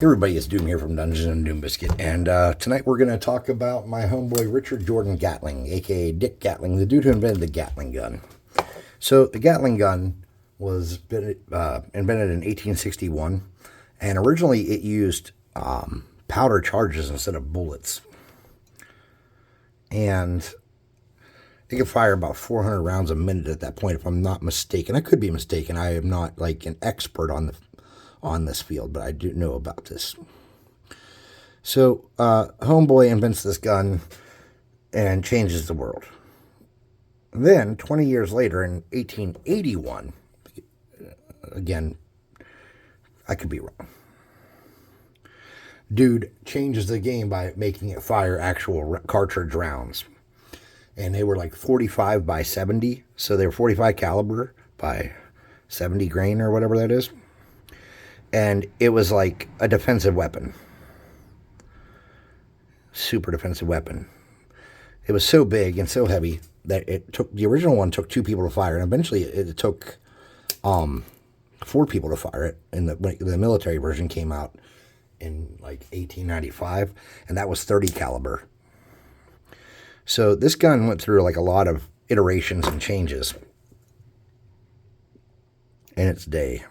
Everybody, it's Doom here from Dungeons and Doom Biscuit, and tonight we're going to talk about my homeboy Richard Jordan Gatling, aka Dick Gatling, the dude who invented the Gatling gun. So the Gatling gun was invented in 1861, and originally it used powder charges instead of bullets, and it could fire about 400 rounds a minute at that point, if I'm not mistaken. I could be mistaken. I am not like an expert on this field, but I do know about this. So, homeboy invents this gun and changes the world. Then, 20 years later, in 1881, again, I could be wrong, dude changes the game by making it fire actual cartridge rounds. And they were like 45 by 70, so they were 45 caliber by 70 grain or whatever that is. And it was like a defensive weapon. Super defensive weapon. It was so big and so heavy that the original one took 2 people to fire, and eventually it took 4 people to fire it. And the military version came out in like 1895, and that was 30 caliber. So this gun went through like a lot of iterations and changes in its day.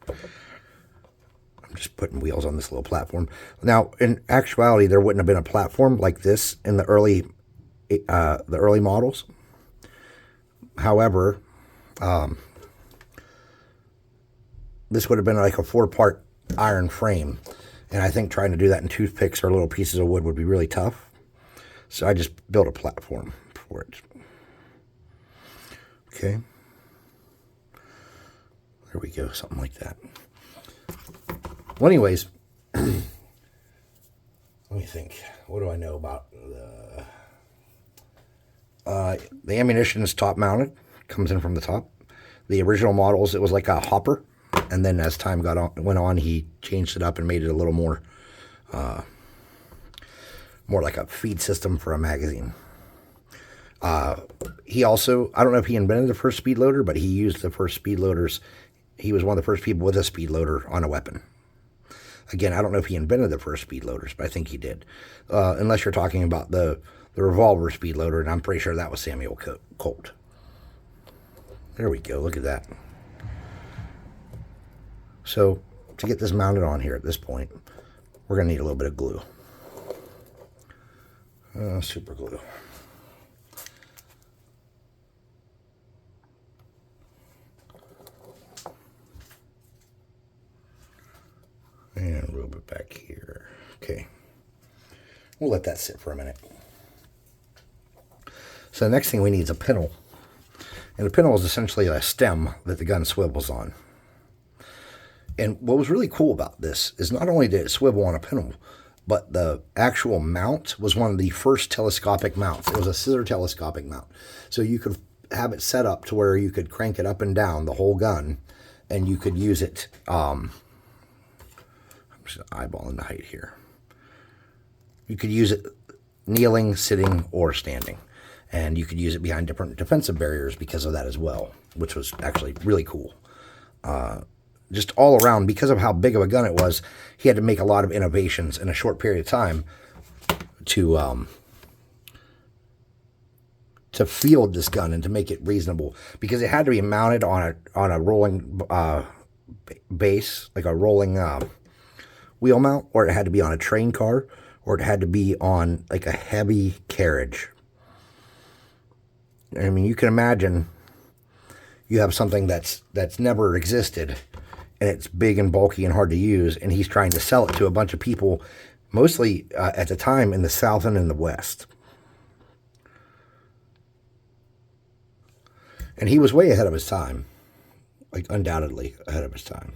I'm just putting wheels on this little platform. Now, in actuality, there wouldn't have been a platform like this in the early models. However, this would have been like a 4-part iron frame, and I think trying to do that in toothpicks or little pieces of wood would be really tough. So I just built a platform for it. Okay. There we go, something like that. Well, anyways, let me think. What do I know about the ammunition is top mounted, comes in from the top. The original models, it was like a hopper, and then as time went on, he changed it up and made it a little more like a feed system for a magazine. He also, I don't know if he invented the first speed loader, but he used the first speed loaders. He was one of the first people with a speed loader on a weapon. Again, I don't know if he invented the first speed loaders, but I think he did. Unless you're talking about the revolver speed loader, and I'm pretty sure that was Samuel Colt. There we go, look at that. So, to get this mounted on here at this point, we're going to need a little bit of glue. Super glue. And a little bit back here. Okay. We'll let that sit for a minute. So the next thing we need is a pintle. And a pintle is essentially a stem that the gun swivels on. And what was really cool about this is not only did it swivel on a pintle, but the actual mount was one of the first telescopic mounts. It was a scissor telescopic mount. So you could have it set up to where you could crank it up and down the whole gun, and you could use it, I'm just eyeballing the height here. You could use it kneeling, sitting, or standing. And you could use it behind different defensive barriers because of that as well, which was actually really cool. Just all around, because of how big of a gun it was, he had to make a lot of innovations in a short period of time to field this gun and to make it reasonable, because it had to be mounted on a rolling base, like a rolling wheel mount, or it had to be on a train car, or it had to be on like a heavy carriage. I mean, you can imagine you have something that's never existed, and it's big and bulky and hard to use, and he's trying to sell it to a bunch of people, mostly at the time in the South and in the West. And he was way ahead of his time, like undoubtedly ahead of his time.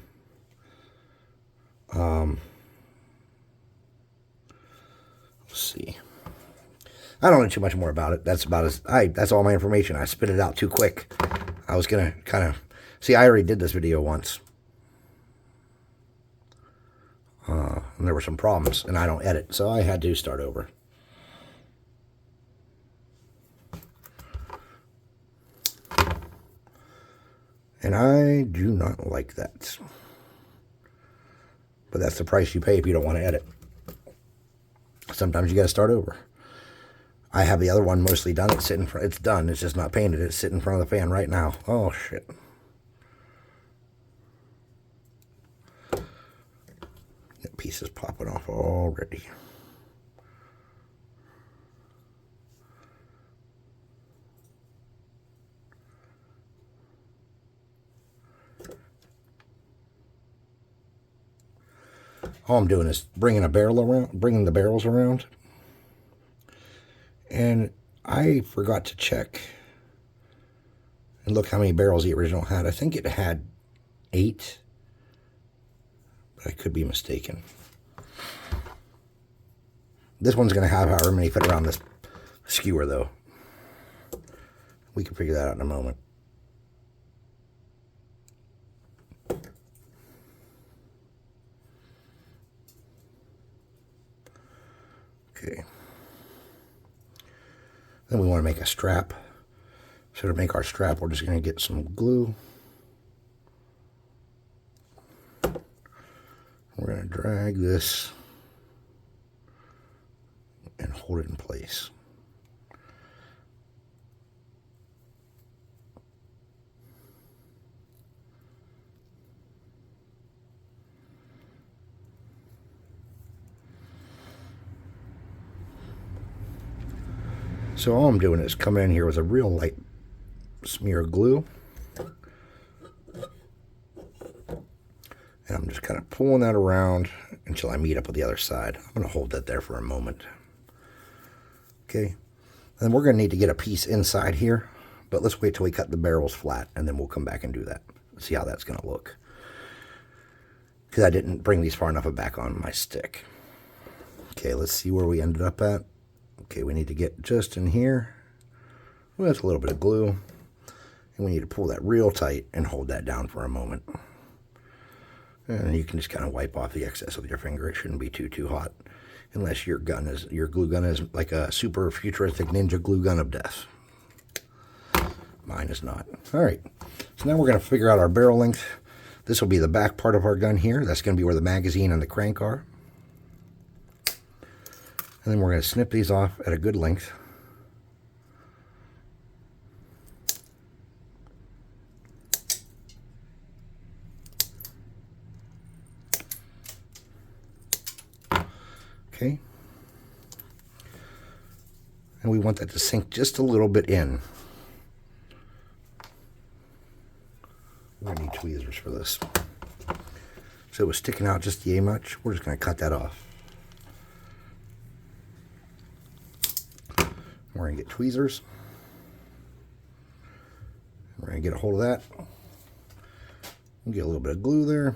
Let's see. I don't know too much more about it. That's all my information. I spit it out too quick. I was gonna kind of see. I already did this video once. And there were some problems, and I don't edit, so I had to start over. And I do not like that. But that's the price you pay if you don't want to edit. Sometimes you got to start over. I have the other one mostly done. It's sitting. It's done. It's just not painted. It's sitting in front of the fan right now. Oh shit! That piece is popping off already. All I'm doing is bringing the barrels around, and I forgot to check and look how many barrels the original had. I think it had 8, but I could be mistaken. This one's going to have however many fit around this skewer, though. We can figure that out in a moment. Okay. Then we want to make a strap. So to make our strap, we're just going to get some glue. We're going to drag this and hold it in place. So all I'm doing is coming in here with a real light smear of glue. And I'm just kind of pulling that around until I meet up with the other side. I'm going to hold that there for a moment. Okay. And we're going to need to get a piece inside here. But let's wait till we cut the barrels flat, and then we'll come back and do that. See how that's going to look. Because I didn't bring these far enough back on my stick. Okay, let's see where we ended up at. Okay, we need to get just in here with a little bit of glue. And we need to pull that real tight and hold that down for a moment. And you can just kind of wipe off the excess with your finger. It shouldn't be too hot. Unless your glue gun is like a super futuristic ninja glue gun of death. Mine is not. All right, so now we're going to figure out our barrel length. This will be the back part of our gun here. That's going to be where the magazine and the crank are. And then we're going to snip these off at a good length. Okay. And we want that to sink just a little bit in. We're going to need tweezers for this. So it was sticking out just yay much. We're just going to cut that off. We're going to get tweezers. We're going to get a hold of that. We'll get a little bit of glue there.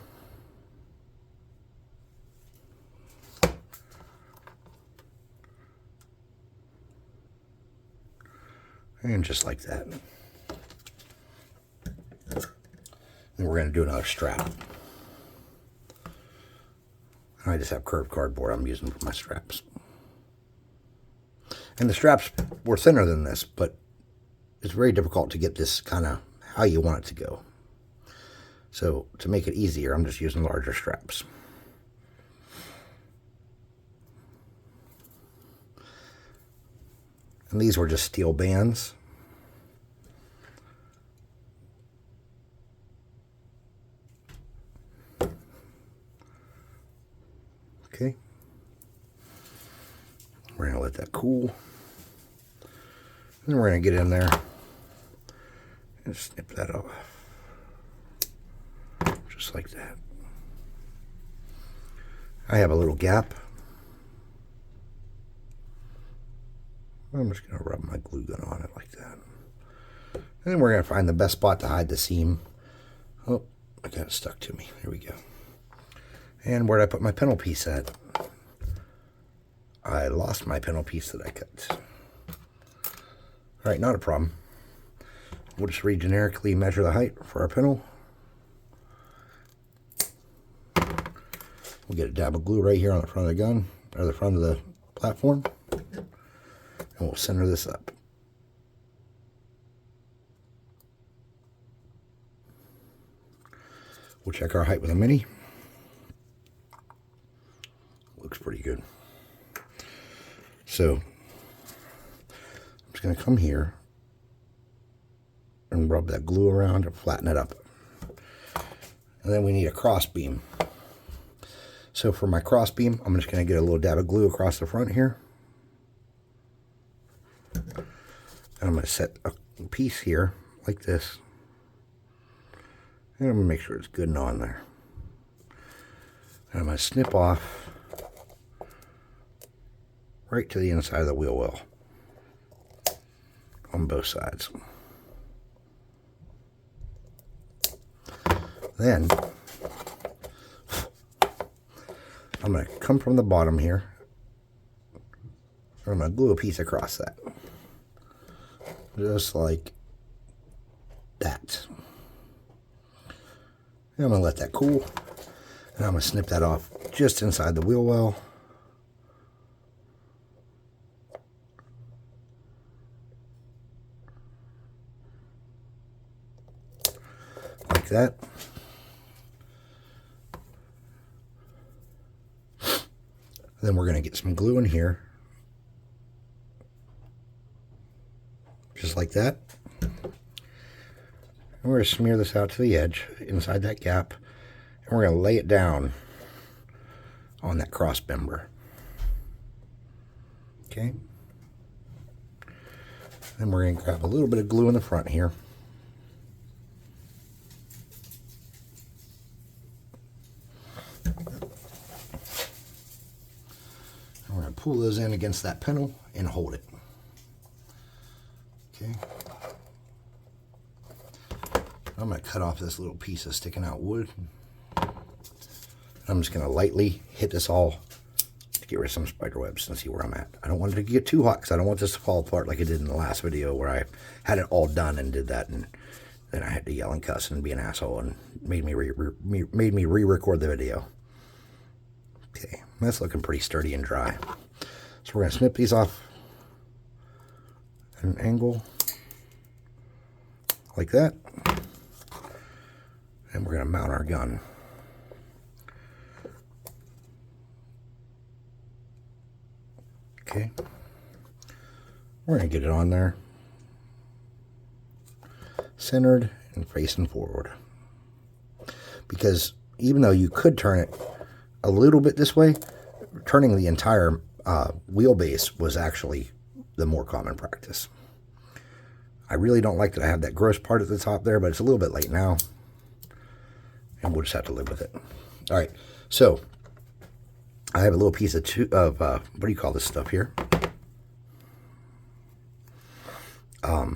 And just like that. And we're going to do another strap. I just have curved cardboard I'm using for my straps. And the straps were thinner than this, but it's very difficult to get this kind of how you want it to go. So to make it easier, I'm just using larger straps. And these were just steel bands. Okay. We're going to let that cool. And then we're going to get in there and snip that off. Just like that. I have a little gap. I'm just going to rub my glue gun on it like that. And then we're going to find the best spot to hide the seam. Oh, I got it stuck to me. Here we go. And where did I put my pintle piece at? I lost my pintle piece that I cut. All right, not a problem. We'll just generically measure the height for our pintle. We'll get a dab of glue right here on the front of the gun, or the front of the platform. And we'll center this up. We'll check our height with a mini. looks pretty good. So I'm just going to come here and rub that glue around and flatten it up. And then we need a cross beam. So for my cross beam, I'm just going to get a little dab of glue across the front here. And I'm going to set a piece here like this. And I'm going to make sure it's good and on there. And I'm going to snip off right to the inside of the wheel well on both sides. Then I'm going to come from the bottom here. I'm going to glue a piece across that. Just like that. And I'm going to let that cool. And I'm going to snip that off just inside the wheel well. Like that. Then we're going to get some glue in here. Just like that. And we're going to smear this out to the edge, inside that gap. And we're going to lay it down on that cross member. Okay. Then we're going to grab a little bit of glue in the front here. We're going to pull those in against that panel and hold it. Okay. I'm going to cut off this little piece of sticking out wood. I'm just going to lightly hit this all to get rid of some spider webs and see where I'm at. I don't want it to get too hot because I don't want this to fall apart like it did in the last video where I had it all done and did that, and then I had to yell and cuss and be an asshole and made me re-record the video. Okay, that's looking pretty sturdy and dry. So we're going to snip these off at an angle like that. And we're going to mount our gun. Okay. We're going to get it on there. Centered and facing forward. Because even though you could turn it a little bit this way, turning the entire wheelbase was actually the more common practice. I really don't like that I have that gross part at the top there, but it's a little bit late now. And we'll just have to live with it. All right, so I have a little piece of what do you call this stuff here? I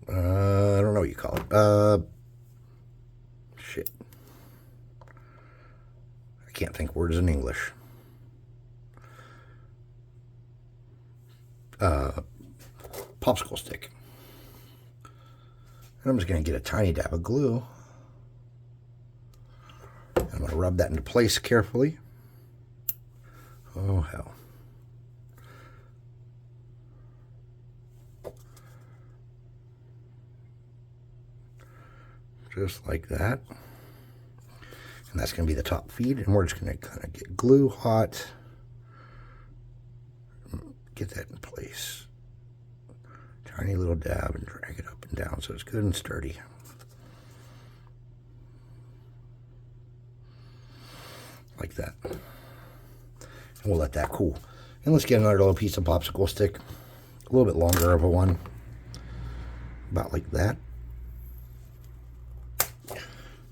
don't know what you call it. Shit. I can't think words in English. Popsicle stick. And I'm just going to get a tiny dab of glue. I'm going to rub that into place carefully. Oh, hell. Just like that. And that's going to be the top feed. And we're just going to kind of get glue hot. Get that in place. Tiny little dab and drag it up and down so it's good and sturdy. Like that. And we'll let that cool. And let's get another little piece of popsicle stick. A little bit longer of a one. About like that.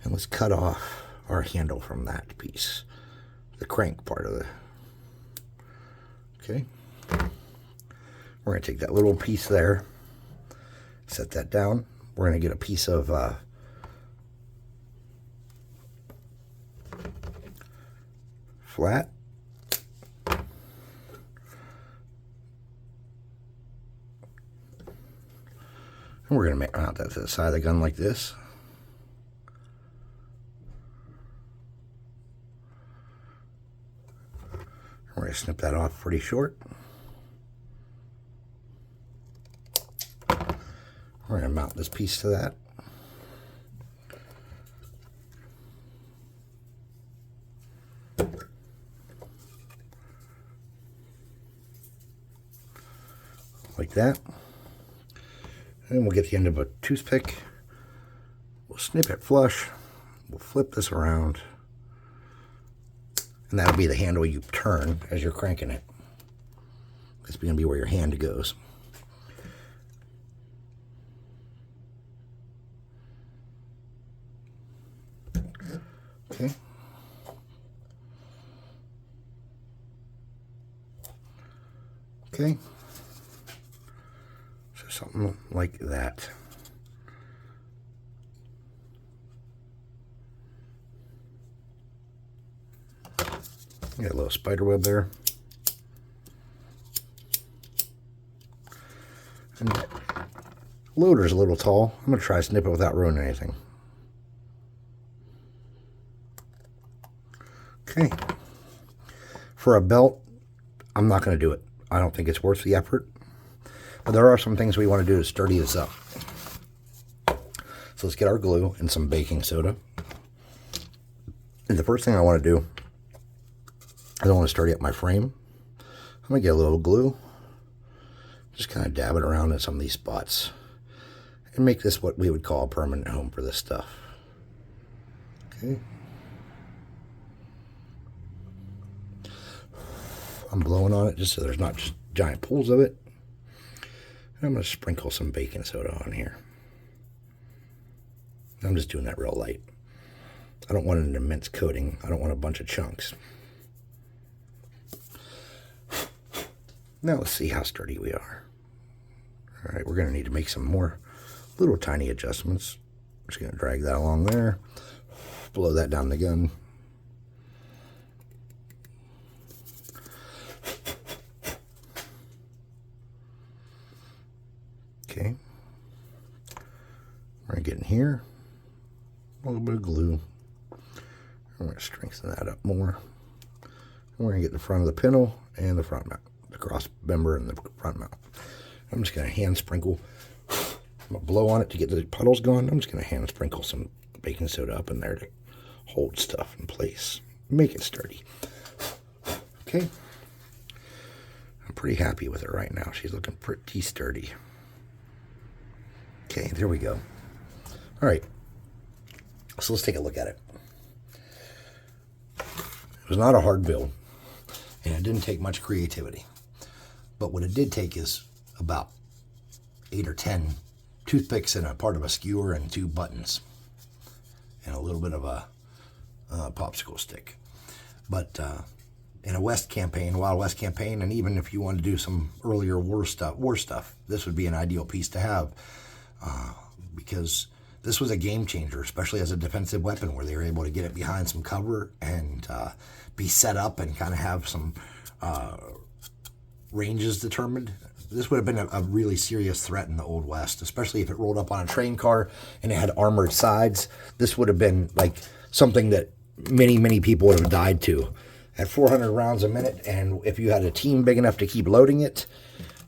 And let's cut off our handle from that piece. The crank part of the... Okay. We're going to take that little piece there. Set that down. We're going to get a piece of... flat. And we're going to mount that to the side of the gun like this. We're going to snip that off pretty short. We're going to mount this piece to that. like that. And we'll get the end of a toothpick. We'll snip it flush. We'll flip this around. And that'll be the handle you turn as you're cranking it. It's going to be where your hand goes. Okay. Okay. So something like that. Got a little spider web there. And that loader's a little tall. I'm going to try to snip it without ruining anything. Okay. For a belt, I'm not going to do it. I don't think it's worth the effort. But there are some things we want to do to sturdy this up. So let's get our glue and some baking soda. And the first thing I want to do, I don't want to sturdy up my frame. I'm going to get a little glue. Just kind of dab it around in some of these spots. And make this what we would call a permanent home for this stuff. Okay. I'm blowing on it just so there's not just giant pools of it. And I'm going to sprinkle some baking soda on here. I'm just doing that real light. I don't want an immense coating. I don't want a bunch of chunks. Now let's see how sturdy we are. All right, we're going to need to make some more little tiny adjustments. I'm just going to drag that along there. Blow that down the gun. Okay. We're going to get in here. A little bit of glue. We're going to strengthen that up more. And we're going to get the front of the pintle and the front mount. The cross member and the front mount. I'm just going to hand sprinkle. I'm going to blow on it to get the puddles gone. I'm just going to hand sprinkle some baking soda up in there to hold stuff in place. Make it sturdy. Okay. I'm pretty happy with her right now. She's looking pretty sturdy. Okay, there we go. All right. So let's take a look at it. It was not a hard build, and it didn't take much creativity. But what it did take is about 8 or 10 toothpicks and a part of a skewer and 2 buttons and a little bit of a popsicle stick. But in a West campaign, Wild West campaign, and even if you want to do some earlier war stuff, this would be an ideal piece to have because this was a game changer, especially as a defensive weapon where they were able to get it behind some cover and be set up and kind of have some ranges determined. This would have been a really serious threat in the Old West, especially if it rolled up on a train car and it had armored sides. This would have been like something that many people would have died to. At 400 rounds a minute, and if you had a team big enough to keep loading it,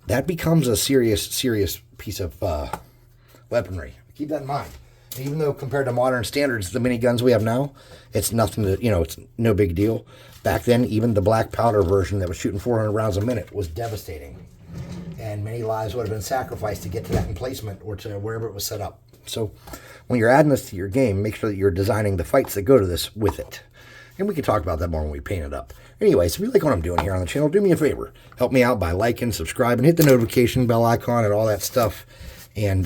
that becomes a serious piece of weaponry. Keep that in mind. Even though compared to modern standards, the miniguns we have now, it's nothing to, it's no big deal. Back then, even the black powder version that was shooting 400 rounds a minute was devastating. And many lives would have been sacrificed to get to that emplacement or to wherever it was set up. So when you're adding this to your game, make sure that you're designing the fights that go to this with it. And we can talk about that more when we paint it up. Anyways, if you like what I'm doing here on the channel, do me a favor. Help me out by liking, subscribe, and hit the notification bell icon and all that stuff. And,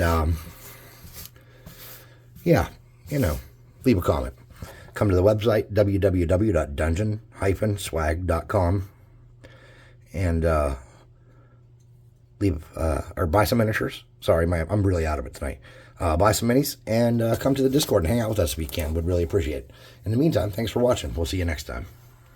yeah, leave a comment. Come to the website, www.dungeon-swag.com, and or buy some miniatures. Sorry, I'm really out of it tonight. Buy some minis, and come to the Discord and hang out with us if you can. Would really appreciate it. In the meantime, thanks for watching. We'll see you next time.